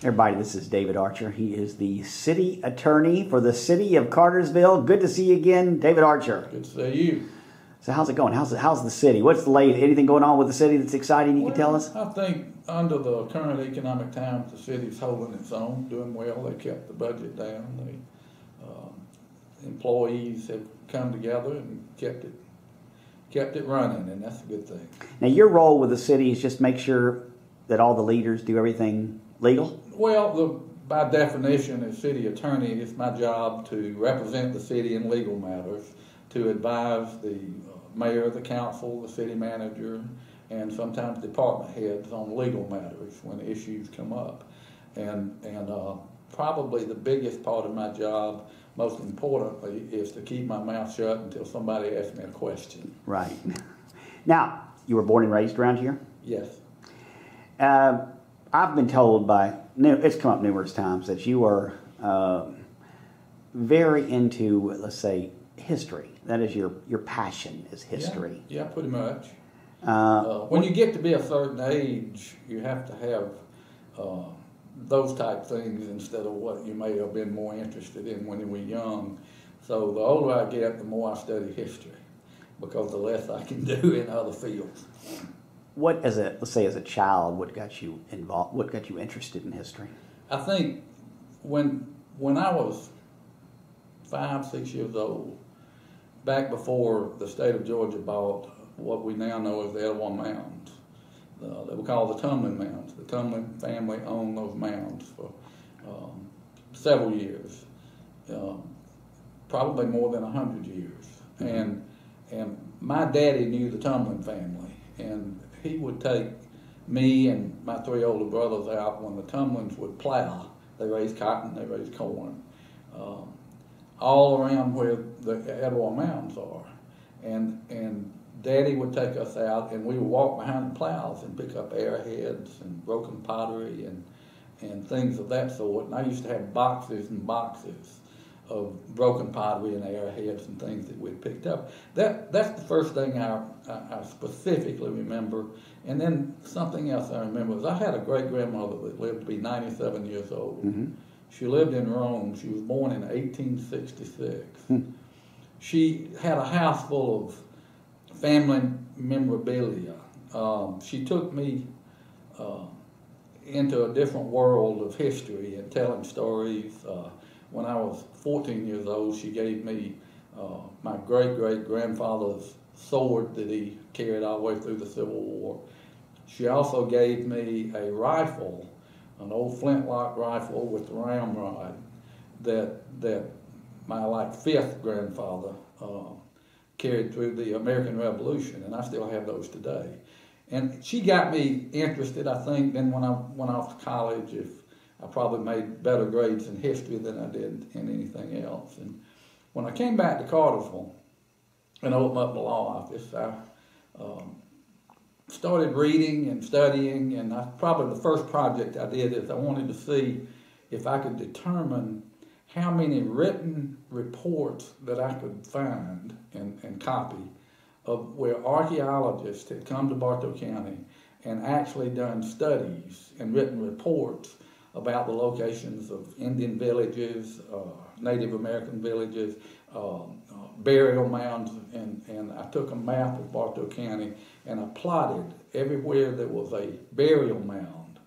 Everybody, this is David Archer. He is the city attorney for the city of Cartersville. Good to see you again, David Archer. Good to see you. So how's it going? How's the city? What's the latest? Anything going on with the city that's exciting you can tell us? I think under the current economic times, the city's holding its own, doing well. They kept the budget down. Employees have come together and kept it running, and that's a good thing. Now, your role with the city is just make sure that all the leaders do everything legal? Well, by definition, as city attorney, it's my job to represent the city in legal matters, to advise the mayor, the council, the city manager, and sometimes department heads on legal matters when issues come up. And probably the biggest part of my job, most importantly, is to keep my mouth shut until somebody asks me a question. Right. Now, you were born and raised around here? Yes. I've been told it's come up numerous times that you are very into, let's say, history. That is your passion is history. Yeah, pretty much. When you get to be a certain age, you have to have those type things instead of what you may have been more interested in when you were young. So the older I get, the more I study history, because the less I can do in other fields. What, let's say as a child, what got you involved? What got you interested in history? I think when I was 5, 6 years old, back before the state of Georgia bought what we now know as the Etowah Mounds, they were called the Tumlin Mounds. The Tumlin family owned those mounds for several years, probably more than 100 years. Mm-hmm. And my daddy knew the Tumlin family, and he would take me and my 3 older brothers out when the Tumlins would plow. They raised cotton, they raised corn, all around where the Etowah Mounds are. And Daddy would take us out, and we would walk behind the plows and pick up arrowheads and broken pottery and things of that sort. And I used to have boxes and boxes of broken pottery and arrowheads and things that we'd picked up. That's the first thing I specifically remember. And then something else I remember is I had a great-grandmother that lived to be 97 years old. Mm-hmm. She lived in Rome. She was born in 1866. Mm-hmm. She had a house full of family memorabilia. She took me into a different world of history and telling stories. When I was 14 years old, she gave me my great-great-grandfather's sword that he carried all the way through the Civil War. She also gave me a rifle, an old flintlock rifle with the ramrod that my 5th grandfather carried through the American Revolution, and I still have those today. And she got me interested, I think. Then when I went off to college, I probably made better grades in history than I did in anything else. And when I came back to Cartersville and opened up the law office, I started reading and studying, and probably the first project I did is I wanted to see if I could determine how many written reports that I could find and copy of where archaeologists had come to Bartow County and actually done studies and written reports about the locations of Indian villages, Native American villages, burial mounds, and I took a map of Bartow County and I plotted everywhere there was a burial mound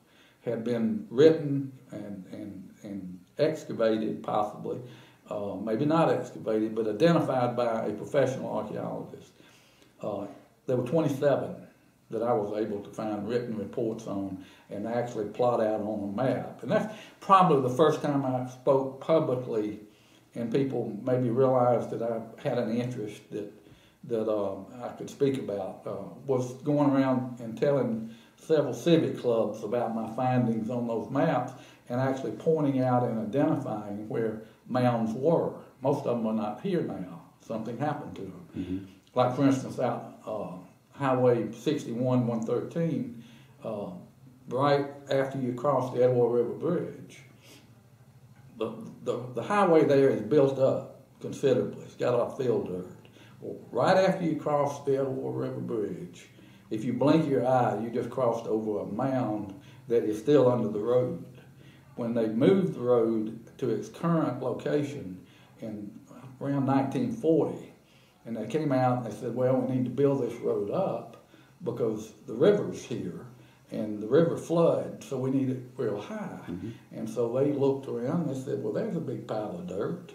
had been written and excavated, possibly, maybe not excavated, but identified by a professional archaeologist. There were 27 that I was able to find written reports on and actually plot out on a map. And that's probably the first time I spoke publicly and people maybe realized that I had an interest that I could speak about, was going around and telling several civic clubs about my findings on those maps and actually pointing out and identifying where mounds were. Most of them are not here now. Something happened to them. Mm-hmm. Like, for instance, out Highway 61, 113, right after you cross the Etowah River Bridge, the highway there is built up considerably. It's got a lot of field dirt. Well, right after you cross the Etowah River Bridge, if you blink your eye, you just crossed over a mound that is still under the road. when they moved the road to its current location in around 1940, and they came out and they said, well, we need to build this road up because the river's here and the river floods, so we need it real high. And so they looked around and they said, well, there's a big pile of dirt.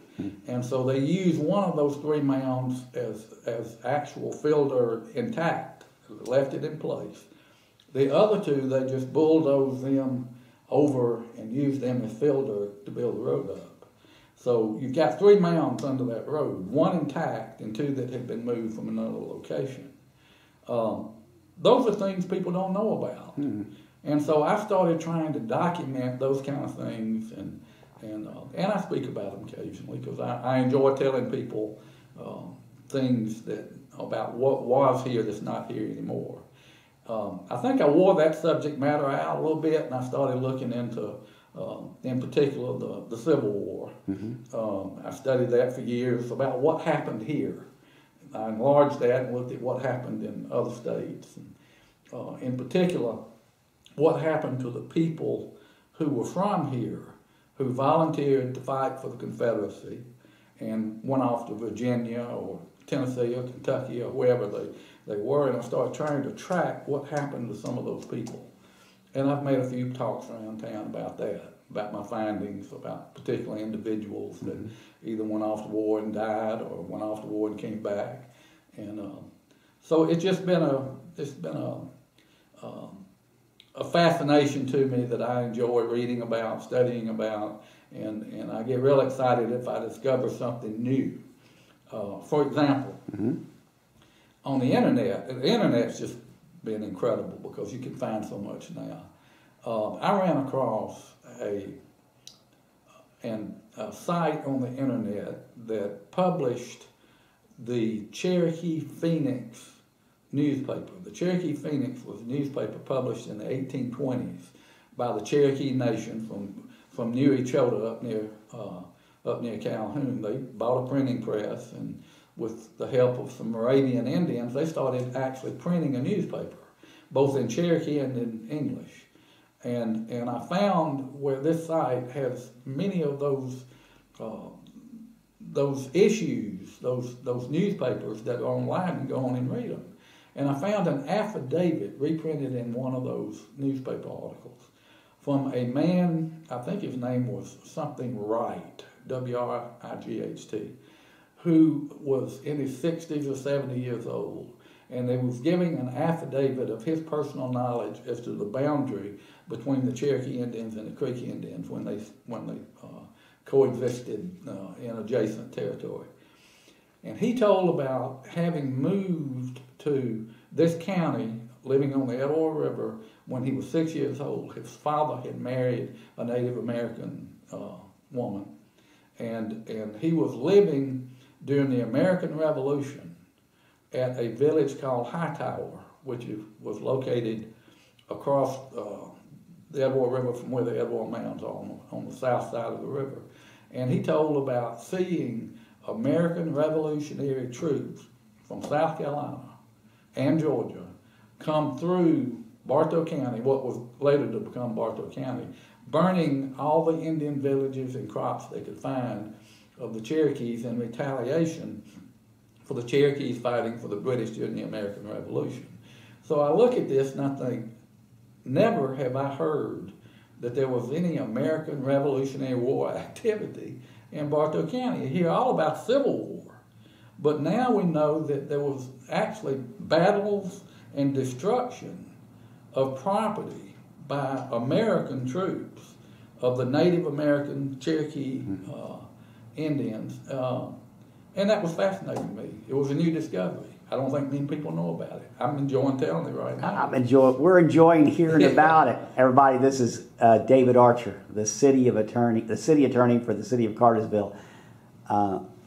And so they used one of those 3 mounds as actual fill dirt intact, left it in place. The other 2, they just bulldozed them over and used them as fill dirt to build the road up. So you've got 3 mounds under that road, 1 intact and 2 that had been moved from another location. Those are things people don't know about. And so I started trying to document those kind of things, and I speak about them occasionally because I enjoy telling people things about what was here that's not here anymore. I think I wore that subject matter out a little bit, and I started looking into, in particular, the Civil War. I studied that for years, about what happened here. I enlarged that and looked at what happened in other states. And, in particular, what happened to the people who were from here, who volunteered to fight for the Confederacy and went off to Virginia or Tennessee or Kentucky or wherever they were, and I started trying to track what happened to some of those people. And I've made a few talks around town about that, about my findings, about particular individuals that either went off to war and died or went off to war and came back. And so it's just been a fascination to me that I enjoy reading about, studying about, and I get real excited if I discover something new. For example, on the internet's just been incredible because you can find so much now. I ran across a site on the internet that published the Cherokee Phoenix newspaper. The Cherokee Phoenix was a newspaper published in the 1820s by the Cherokee Nation from New Echota up near Calhoun. They bought a printing press, and with the help of some Moravian Indians, they started actually printing a newspaper, both in Cherokee and in English. And I found where this site has many of those issues, those newspapers that are online, and go on and read them. And I found an affidavit reprinted in one of those newspaper articles from a man, I think his name was something Wright, W-R-I-G-H-T, who was in his 60s or 70 years old. And they was giving an affidavit of his personal knowledge as to the boundary between the Cherokee Indians and the Creek Indians when they coexisted in adjacent territory. And he told about having moved to this county, living on the Etowah River, when he was 6 years old. His father had married a Native American woman, and he was living during the American Revolution at a village called Hightower, which was located across the Etowah River from where the Etowah Mounds are on the south side of the river. And he told about seeing American Revolutionary troops from South Carolina and Georgia come through Bartow County, what was later to become Bartow County, burning all the Indian villages and crops they could find of the Cherokees in retaliation for the Cherokees fighting for the British during the American Revolution. So I look at this and I think, never have I heard that there was any American Revolutionary War activity in Bartow County. You hear all about Civil War, but now we know that there was actually battles and destruction of property by American troops of the Native American Cherokee Indians, and that was fascinating to me. It was a new discovery. I don't think many people know about it. I'm enjoying telling it right now. We're enjoying hearing about it. Everybody, this is David Archer, the city attorney for the city of Cartersville.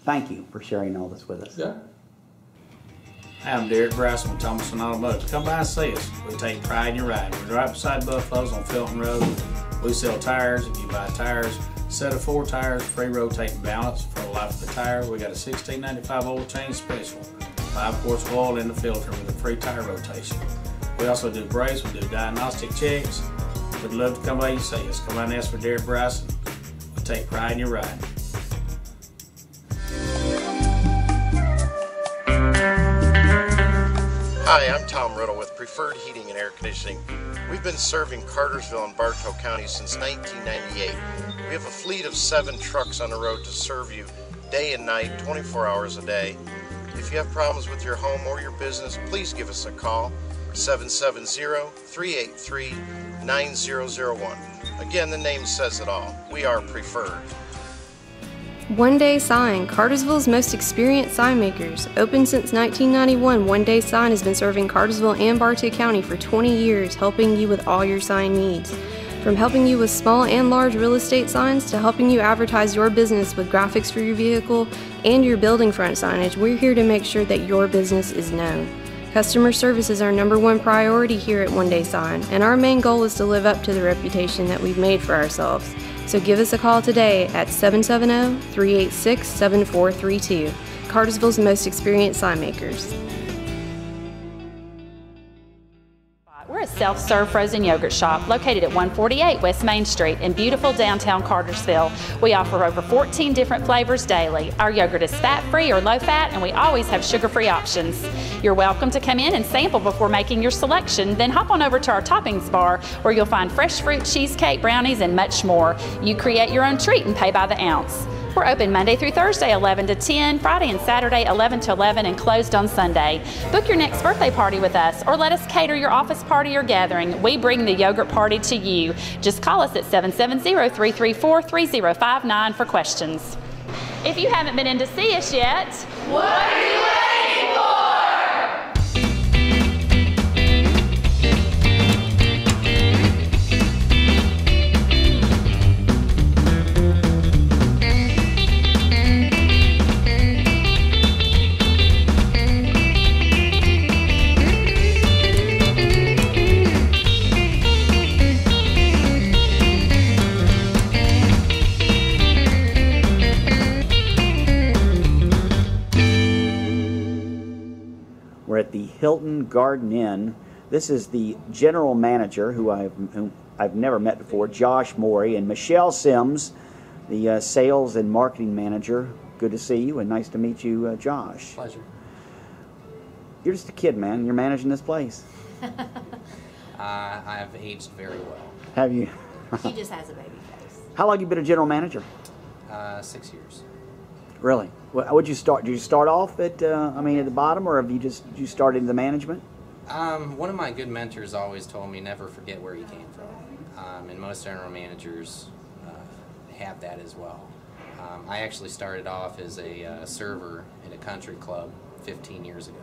Thank you for sharing all this with us. Yeah. I'm Derek Bryson with Thomas & Automotive. Come by and see us. We take pride in your ride. We're right beside Buffalo's on Felton Road. We sell tires. If you buy tires, set of 4 tires, free rotating balance for the life of the tire. We got a $16.95 oil change special. 5 quarts of oil in the filter with a free tire rotation. We also do brakes, we do diagnostic checks. We'd love to come by and see us. Come by and ask for Derek Bryson. We take pride in your ride. Hi, I'm Tom Riddle with Preferred Heating and Air Conditioning. We've been serving Cartersville and Bartow County since 1998. We have a fleet of 7 trucks on the road to serve you day and night, 24 hours a day. If you have problems with your home or your business, please give us a call, 770-383-9001. Again, the name says it all. We are Preferred. One Day Sign, Cartersville's most experienced sign makers. Open since 1991, One Day Sign has been serving Cartersville and Bartow County for 20 years, helping you with all your sign needs. From helping you with small and large real estate signs to helping you advertise your business with graphics for your vehicle and your building front signage, we're here to make sure that your business is known. Customer service is our #1 priority here at One Day Sign, and our main goal is to live up to the reputation that we've made for ourselves. So give us a call today at 770-386-7432. Cartersville's most experienced sign makers. We're a self-serve frozen yogurt shop located at 148 West Main Street in beautiful downtown Cartersville. We offer over 14 different flavors daily. Our yogurt is fat-free or low-fat, and we always have sugar-free options. You're welcome to come in and sample before making your selection, then hop on over to our toppings bar where you'll find fresh fruit, cheesecake, brownies, and much more. You create your own treat and pay by the ounce. We're open Monday through Thursday 11 to 10, Friday and Saturday 11 to 11, and closed on Sunday. Book your next birthday party with us or let us cater your office party or gathering. We bring the yogurt party to you. Just call us at 770-334-3059 for questions. If you haven't been in to see us yet, what are you waiting for? We're at the Hilton Garden Inn. This is the general manager, who I've never met before, Josh Morey, and Michelle Sims, the sales and marketing manager. Good to see you, and nice to meet you, Josh. Pleasure. You're just a kid, man. You're managing this place. I have aged very well. Have you? He just has a baby face. How long have you been a general manager? 6 years. Really? Would you start? Did you start off at at the bottom, or have you started in the management? One of my good mentors always told me never forget where you came from, and most general managers have that as well. I actually started off as a server in a country club 15 years ago.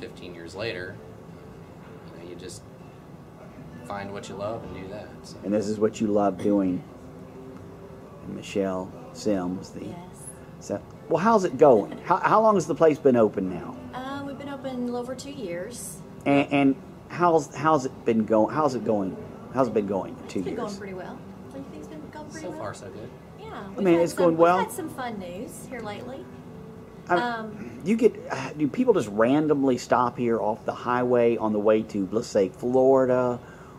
15 years later, you just find what you love and do that. So. And this is what you love doing. And Michelle Sims, Yes. So, well, how's it going? How long has the place been open now? We've been open a little over 2 years. And how's it been going? How's it going? How's it been going? 2 years. It's been going pretty well. Do you think it's been going pretty So well? far, so good. Yeah. It's going well. We've had some fun news here lately. Do people just randomly stop here off the highway on the way to, let's say, Florida,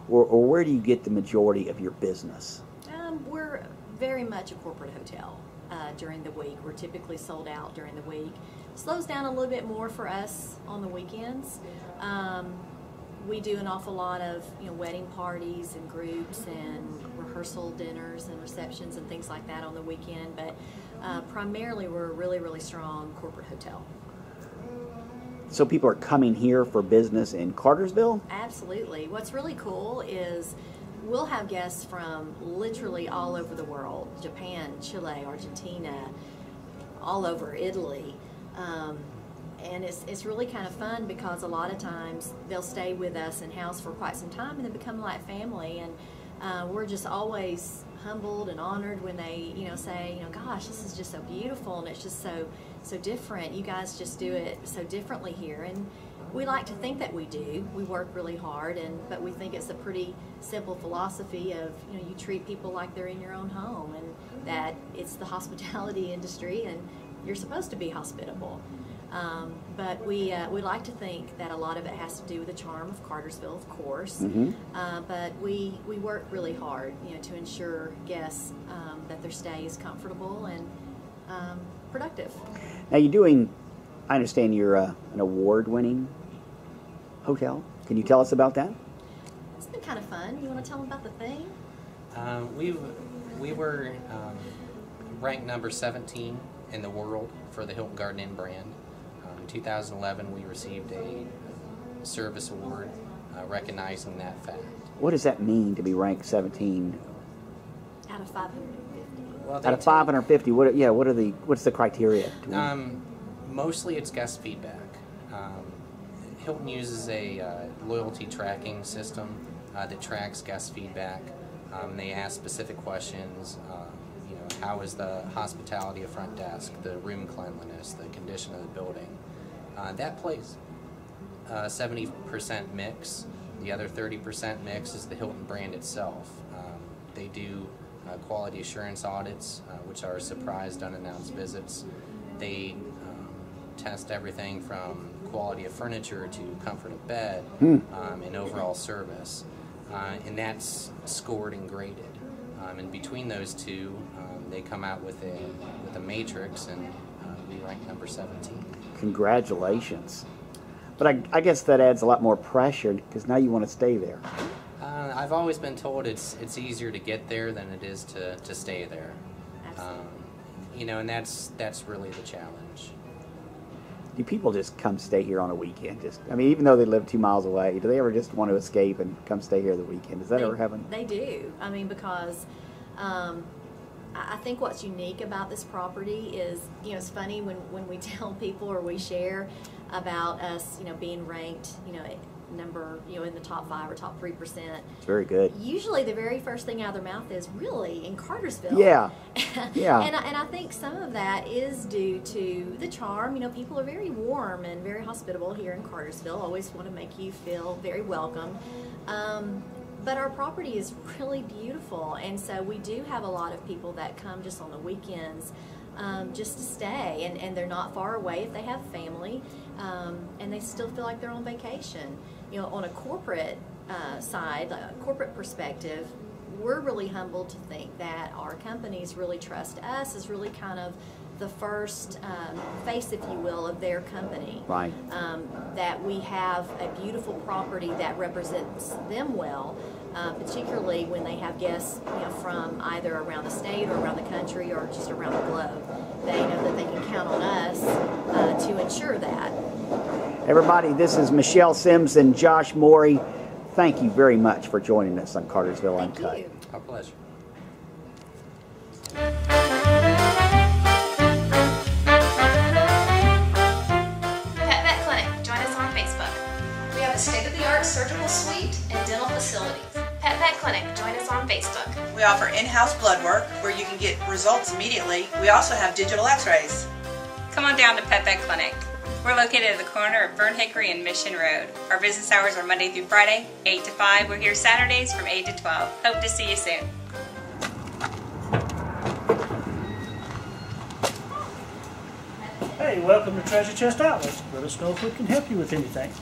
or where do you get the majority of your business? We're very much a corporate hotel. During the week, we're typically sold out during the week. Slows down a little bit more for us on the weekends. We do an awful lot of wedding parties and groups and rehearsal dinners and receptions and things like that on the weekend, but primarily we're a really, really strong corporate hotel. So people are coming here for business in Cartersville? Absolutely. What's really cool is we'll have guests from literally all over the world: Japan, Chile, Argentina, all over Italy. And it's really kind of fun because a lot of times they'll stay with us in house for quite some time and then become like family. And we're just always humbled and honored when they say, gosh, this is just so beautiful and it's just so different. You guys just do it so differently here. And we like to think that we do. We work really hard, but we think it's a pretty simple philosophy of you treat people like they're in your own home, and that it's the hospitality industry and you're supposed to be hospitable. But we like to think that a lot of it has to do with the charm of Cartersville, of course. But we work really hard, to ensure guests that their stay is comfortable and productive. Now you're doing, I understand you're an award-winning hotel. Can you tell us about that? It's been kind of fun. You want to tell them about the theme? We were ranked number 17 in the world for the Hilton Garden Inn brand. In 2011, we received a service award recognizing that fact. What does that mean to be ranked 17 Out of 550. Well, out of 550? What's the criteria? Mostly it's guest feedback. Hilton uses a loyalty tracking system that tracks guest feedback. They ask specific questions. How is the hospitality of front desk, the room cleanliness, the condition of the building. That plays 70% mix. The other 30% mix is the Hilton brand itself. They do quality assurance audits, which are surprised, unannounced visits. They test everything from quality of furniture to comfort of bed and overall service. And that's scored and graded. And between those two, they come out with a matrix, and we rank number 17. Congratulations. But I guess that adds a lot more pressure because now you want to stay there. I've always been told it's easier to get there than it is to stay there. And that's really the challenge. Do people just come stay here on a weekend? Even though they live 2 miles away, do they ever just want to escape and come stay here the weekend? Does that ever happen? They do. Because I think what's unique about this property is, it's funny when we tell people or we share about us, being ranked, number, in the top 5 or top 3%. It's very good. Usually the very first thing out of their mouth is, really, in Cartersville? Yeah. Yeah. And I think some of that is due to the charm. People are very warm and very hospitable here in Cartersville, always want to make you feel very welcome. But our property is really beautiful, and so we do have a lot of people that come just on the weekends just to stay, and they're not far away if they have family, and they still feel like they're on vacation. On a corporate side, a corporate perspective, we're really humbled to think that our companies really trust us as really kind of the first face, if you will, of their company. Right. That we have a beautiful property that represents them well, particularly when they have guests, from either around the state or around the country or just around the globe. They know that they can count on us to ensure that. Everybody, this is Michelle Sims and Josh Morey. Thank you very much for joining us on Cartersville Uncut. Thank you. Our pleasure. State-of-the-art surgical suite and dental facilities. Pet Vet Clinic. Join us on Facebook. We offer in-house blood work where you can get results immediately. We also have digital x-rays. Come on down to Pet Vet Clinic. We're located at the corner of Burn Hickory and Mission Road. Our business hours are Monday through Friday, 8 to 5. We're here Saturdays from 8 to 12. Hope to see you soon. Hey, welcome to Treasure Chest Outlets. Let us know if we can help you with anything.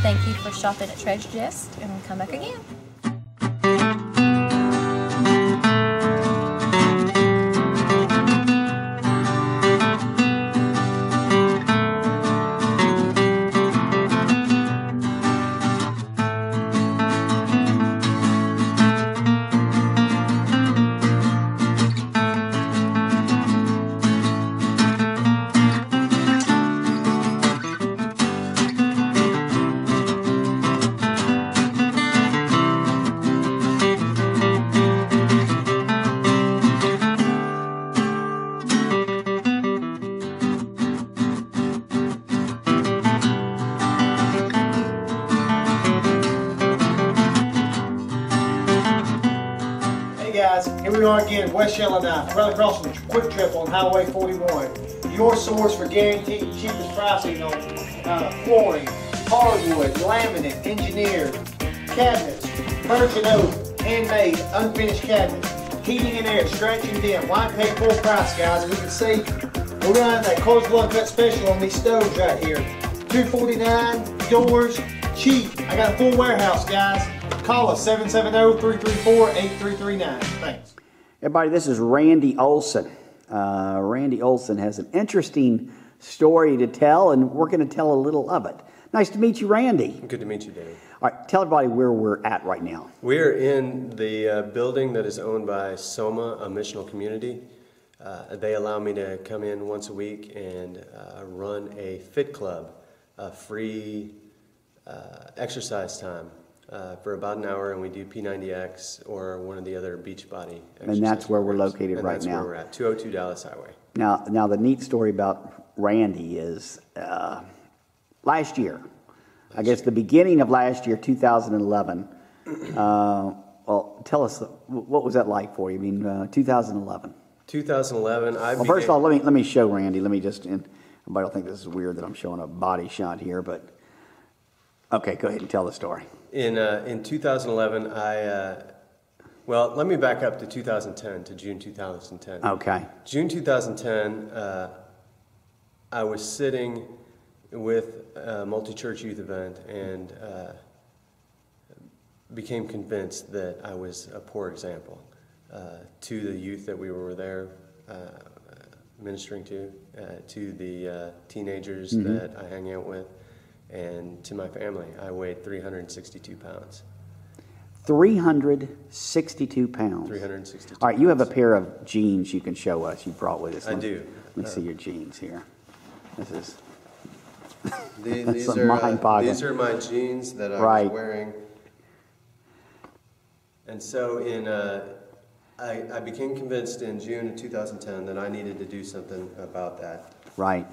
Thank you for shopping at Treasure Chest, and we'll come back again. Here we are again, West Yellowknife, right across from Quick Trip on Highway 41. Your source for guaranteed cheapest pricing on flooring, hardwood, laminate, engineered, cabinets, birch and oak, handmade, unfinished cabinets, heating and air, scratch and dim. Why pay full price, guys? We can see we're running that Cartersville UNCUT special on these stoves right here. $249, doors, cheap. I got a full warehouse, guys. Call us 770-334-8339. Thanks. Everybody, this is Randy Olson. Randy Olson has an interesting story to tell, and we're going to tell a little of it. Nice to meet you, Randy. Good to meet you, David. All right, tell everybody where we're at right now. We're in the building that is owned by Soma, a missional community. They allow me to come in once a week and run a fit club, a free exercise time for about an hour, and we do P90X or one of the other beach body exercise. And that's where we're located and right that's now. Where we're at, 202 Dallas Highway. Now the neat story about Randy is last year, I guess the beginning of last year, 2011. Well, tell us, what was that like for you? I mean, 2011. 2011. Well, first of all, let me show Randy. Let me just. And everybody will think this is weird that I'm showing a body shot here, but okay, go ahead and tell the story. In 2011, well, let me back up to 2010, to June 2010. Okay. June 2010, I was sitting with a multi-church youth event and became convinced that I was a poor example to the youth that we were there ministering to the teenagers that I hang out with, and to my family. I weighed 362 pounds. 362 pounds. 362 All right, you have a pair of jeans you can show us. You brought with us. I do. Let me see your jeans here. This is these are my jeans that I was wearing. And so I became convinced in June of 2010 that I needed to do something about that. Right.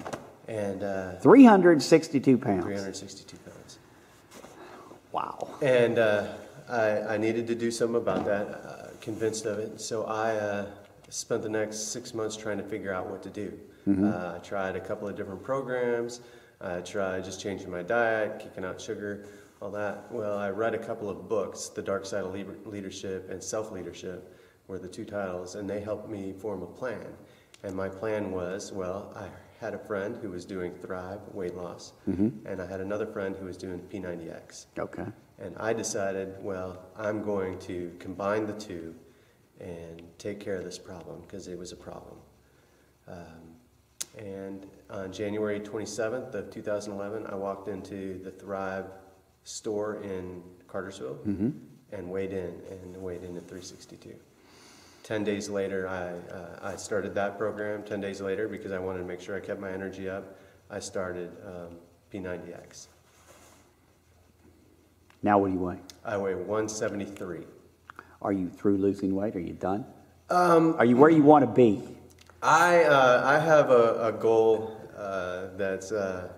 And 362 pounds. 362 pounds. Wow. And I needed to do something about that, convinced of it. So I spent the next 6 months trying to figure out what to do. I tried a couple of different programs. I tried just changing my diet, kicking out sugar, all that. Well, I read a couple of books, The Dark Side of Leadership and Self-Leadership were the two titles, and they helped me form a plan. And my plan was, well, I had a friend who was doing Thrive, weight loss, and I had another friend who was doing P90X. Okay. And I decided, well, I'm going to combine the two and take care of this problem, because it was a problem. And on January 27th of 2011, I walked into the Thrive store in Cartersville and weighed in at 362. 10 days later, I started that program. 10 days later, because I wanted to make sure I kept my energy up, I started P90X. Now what do you weigh? I weigh 173. Are you through losing weight? Are you done? Are you where you want to be? I have a goal that's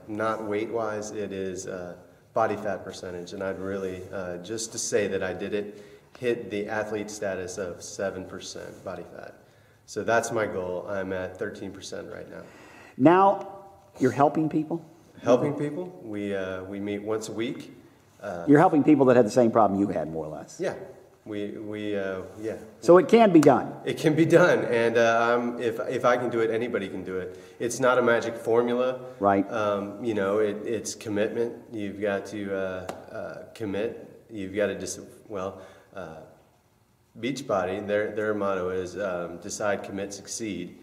not weight-wise. It is body fat percentage, and I'd really, just to say that I did it, hit the athlete status of 7% body fat. So that's my goal. I'm at 13% right now. Now, you're helping people? Helping people. We meet once a week. You're helping people that had the same problem you had, more or less. Yeah. Yeah. So it can be done. It can be done, and if I can do it, anybody can do it. It's not a magic formula, right? You know, it's commitment. You've got to commit. You've got to Beachbody. Their motto is decide, commit, succeed.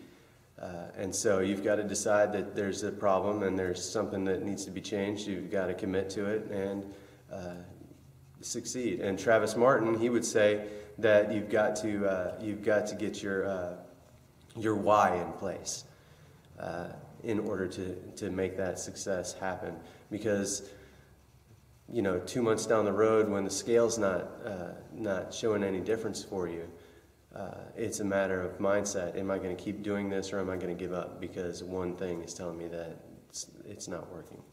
And so you've got to decide that there's a problem and there's something that needs to be changed. You've got to commit to it and succeed. And Travis Martin, he would say that you've got to get your why in place in order to make that success happen. Because 2 months down the road, when the scale's not showing any difference for you, it's a matter of mindset. Am I going to keep doing this, or am I going to give up because one thing is telling me that it's not working?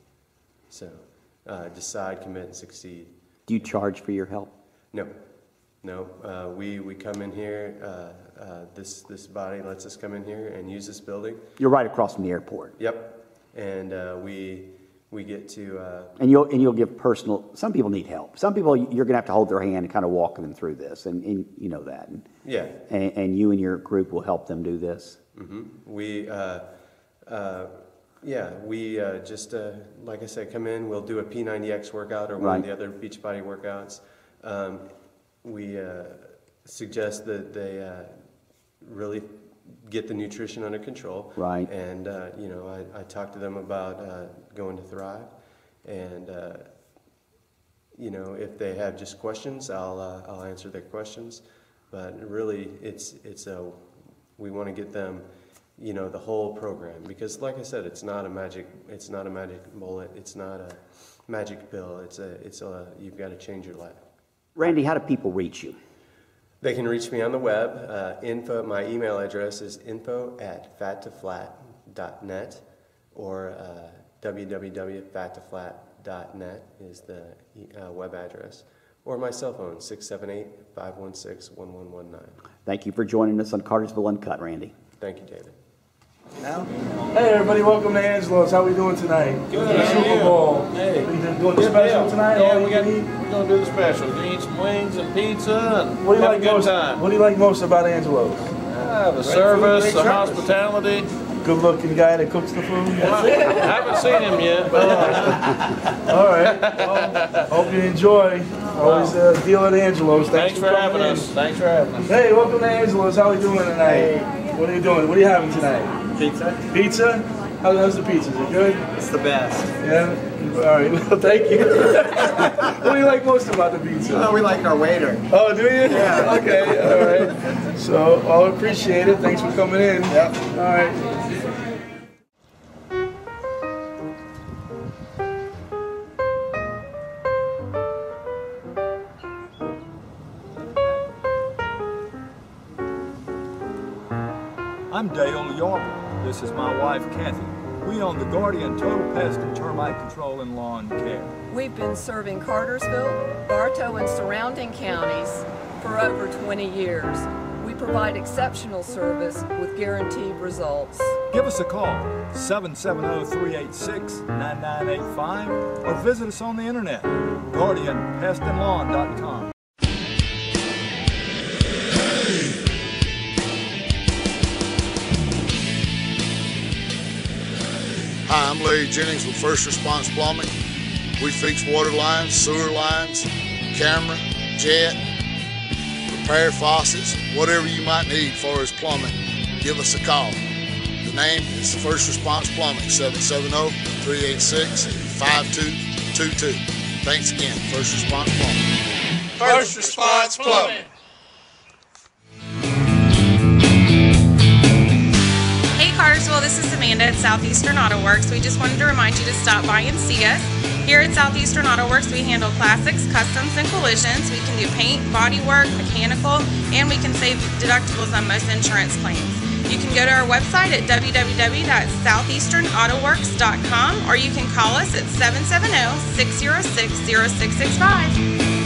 So decide, commit, and succeed. Do you charge for your help? No. No, we come in here, this body lets us come in here and use this building. You're right across from the airport. Yep, and we get to... And you'll give personal... Some people need help. Some people, you're going to have to hold their hand and kind of walk them through this, and you know that. And, yeah. And you and your group will help them do this. Mm-hmm. We just, like I said, come in, we'll do a P90X workout or one of the other Beachbody workouts. We suggest that they really get the nutrition under control. Right. And, I talk to them about going to Thrive. And, if they have just questions, I'll answer their questions. But really, we want to get them, the whole program, because like I said, it's not a magic bullet, it's not a magic pill. You've got to change your life. Randy, how do people reach you? They can reach me on the web. My email address is info@fattoflat.net, or www.fattoflat.net is the web address, or my cell phone, 678-516-1119. Thank you for joining us on Cartersville Uncut, Randy. Thank you, David. Now? Hey everybody, welcome to Angelo's. How we doing tonight? Good. Super Bowl. Hey. We doing the special tonight? Yeah, we're gonna do the special. We're gonna eat some wings and pizza and what do you have like a good most? time. What do you like most about Angelo's? The service, the hospitality. Good-looking guy that cooks the food. That's it. I haven't seen him yet. But all right. Well, hope you enjoy. Always deal at Angelo's. Thanks for having us. Thanks for having us. Hey, welcome to Angelo's. How are we doing tonight? What are you doing? What are you having tonight? Pizza. Pizza? How's the pizza? Is it good? It's the best. Yeah? All right. Well, thank you. What do you like most about the pizza? Oh, we like our waiter. Oh, do you? Yeah. Okay. All right. So, I'll appreciate it. Thanks for coming in. Yep. All right. I'm Dale York. This is my wife, Kathy. We own the Guardian Total Pest and Termite Control and Lawn Care. We've been serving Cartersville, Bartow, and surrounding counties for over 20 years. We provide exceptional service with guaranteed results. Give us a call, 770-386-9985, or visit us on the internet, guardianpestandlawn.com. Hi, I'm Larry Jennings with First Response Plumbing. We fix water lines, sewer lines, camera, jet, repair faucets, whatever you might need as far as plumbing, give us a call. The name is First Response Plumbing, 770-386-5222. Thanks again, First Response Plumbing. First Response Plumbing. Hey Cartersville, this is Amanda at Southeastern Auto Works. We just wanted to remind you to stop by and see us. Here at Southeastern Auto Works, we handle classics, customs, and collisions. We can do paint, body work, mechanical, and we can save deductibles on most insurance claims. You can go to our website at www.southeasternautoworks.com, or you can call us at 770-606-0665.